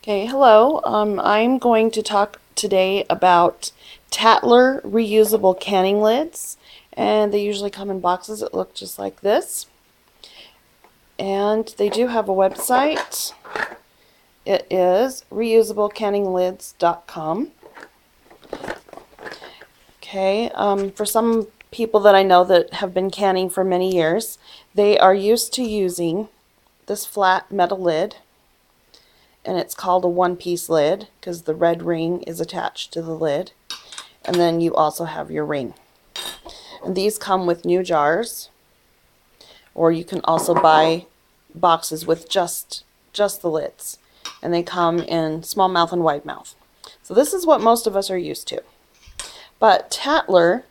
Okay, hello. I'm going to talk today about Tattler reusable canning lids, and they usually come in boxes that look just like this. And they do have a website. It is reusablecanninglids.com. Okay, for some people that I know that have been canning for many years, they are used to using this flat metal lid. And it's called a one-piece lid because the red ring is attached to the lid, and then you also have your ring. And these come with new jars, or you can also buy boxes with just the lids, and they come in small mouth and wide mouth. So this is what most of us are used to. But Tattler,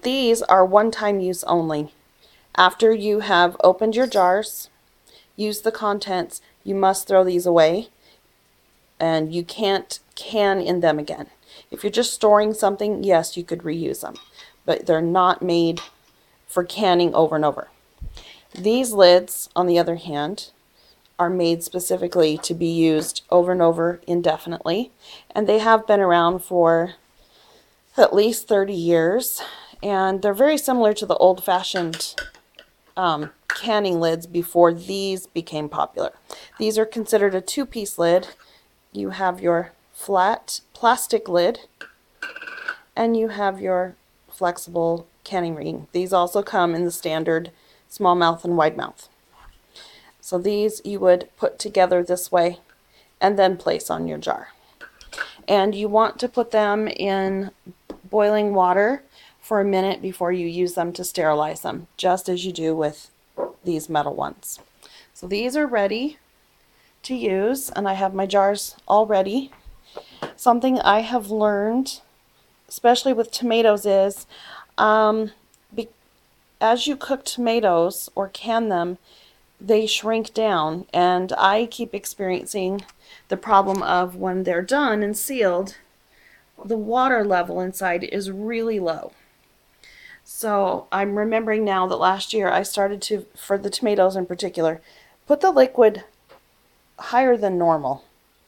these are one-time use only. After you have opened your jars, used the contents, you must throw these away, and you can't can in them again. If you're just storing something, yes, you could reuse them, but they're not made for canning over and over. These lids, on the other hand, are made specifically to be used over and over indefinitely, and they have been around for at least 30 years, and they're very similar to the old-fashioned canning lids before these became popular. These are considered a two-piece lid. You have your flat plastic lid, and you have your flexible canning ring. These also come in the standard small mouth and wide mouth. So these you would put together this way and then place on your jar. And you want to put them in boiling water for a minute before you use them to sterilize them, just as you do with these metal ones. So these are ready to use, and I have my jars all ready. Something I have learned, especially with tomatoes, is as you cook tomatoes or can them, they shrink down, and I keep experiencing the problem of when they're done and sealed, the water level inside is really low. So I'm remembering now that last year I started to, for the tomatoes in particular, put the liquid higher than normal,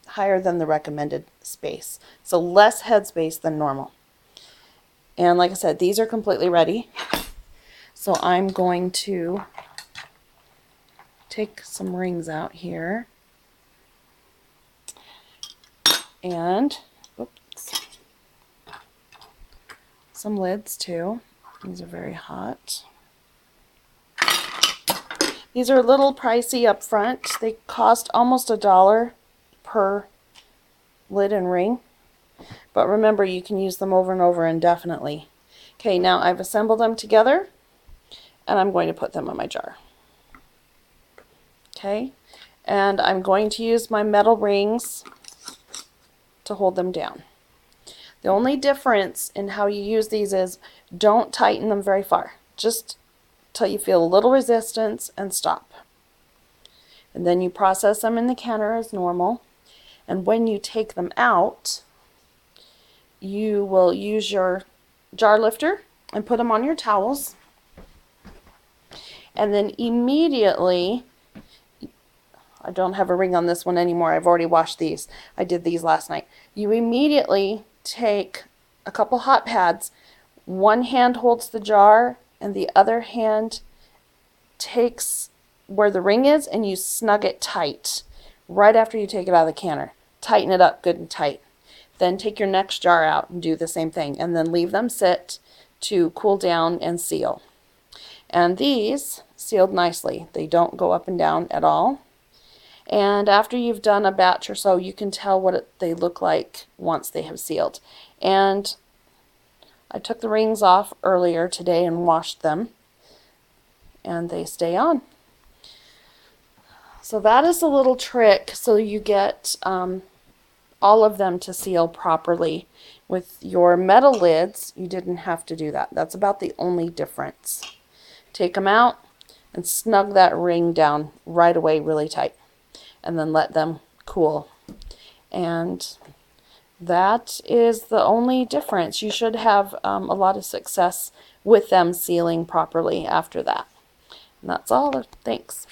higher than the recommended space. So less headspace than normal. And like I said, these are completely ready. So I'm going to take some rings out here. And oops, some lids too. These are very hot. These are a little pricey up front. They cost almost $1 per lid and ring. But remember, you can use them over and over indefinitely. Okay, now I've assembled them together, and I'm going to put them in my jar. Okay, and I'm going to use my metal rings to hold them down. The only difference in how you use these is don't tighten them very far. Just till you feel a little resistance and stop. And then you process them in the canner as normal. And when you take them out, you will use your jar lifter and put them on your towels. And then immediately, I don't have a ring on this one anymore. I've already washed these. I did these last night. You immediately take a couple hot pads. One hand holds the jar and the other hand takes where the ring is, and you snug it tight right after you take it out of the canner. Tighten it up good and tight. Then take your next jar out and do the same thing, and then leave them sit to cool down and seal. And these sealed nicely. They don't go up and down at all. And after you've done a batch or so, you can tell what they look like once they have sealed. And I took the rings off earlier today and washed them, and they stay on. So that is a little trick so you get all of them to seal properly. With your metal lids, you didn't have to do that. That's about the only difference. Take them out and snug that ring down right away really tight, and then let them cool. And that is the only difference. You should have a lot of success with them sealing properly after that. And that's all. Thanks.